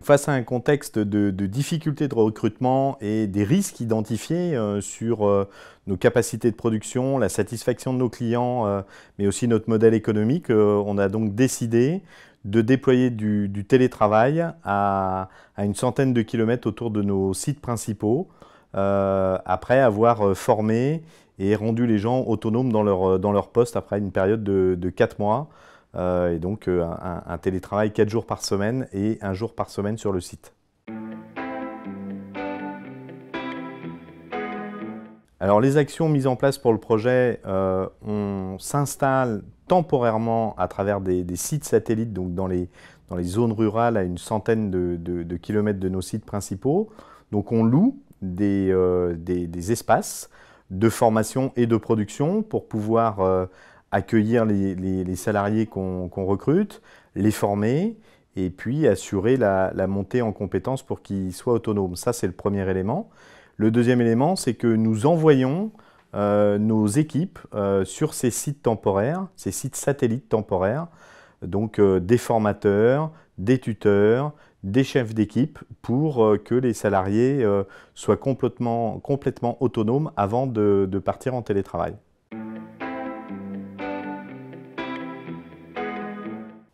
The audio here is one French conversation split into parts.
face à un contexte de difficultés de recrutement et des risques identifiés sur nos capacités de production, la satisfaction de nos clients, mais aussi notre modèle économique, on a donc décidé de déployer du télétravail à une centaine de kilomètres autour de nos sites principaux, après avoir formé et rendu les gens autonomes dans leur poste après une période de 4 mois. Et donc un télétravail 4 jours par semaine et 1 jour par semaine sur le site. Alors les actions mises en place pour le projet, on s'installe temporairement à travers des sites satellites, donc dans les zones rurales à une centaine de kilomètres de nos sites principaux. Donc on loue des espaces de formation et de production pour pouvoir accueillir les salariés qu'on recrute, les former et puis assurer la montée en compétences pour qu'ils soient autonomes. Ça, c'est le premier élément. Le deuxième élément, c'est que nous envoyons nos équipes sur ces sites temporaires, ces sites satellites temporaires, donc des formateurs, des tuteurs, des chefs d'équipe pour que les salariés soient complètement autonomes avant de partir en télétravail.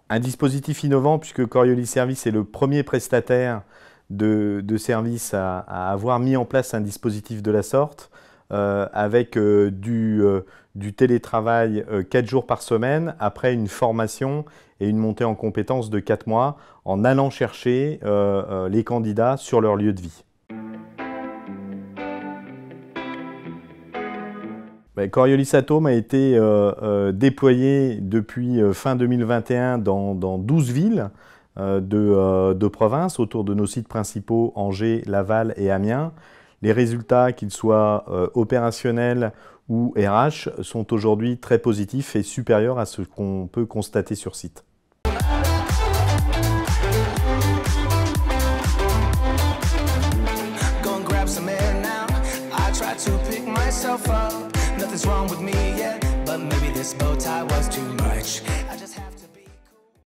Un dispositif innovant puisque Coriolis Service est le premier prestataire de services à avoir mis en place un dispositif de la sorte avec du télétravail 4 jours par semaine après une formation et une montée en compétences de 4 mois en allant chercher les candidats sur leur lieu de vie. Coriolis Atome a été déployé depuis fin 2021 dans 12 villes de province autour de nos sites principaux Angers, Laval et Amiens. Les résultats, qu'ils soient opérationnels ou RH, sont aujourd'hui très positifs et supérieurs à ce qu'on peut constater sur site.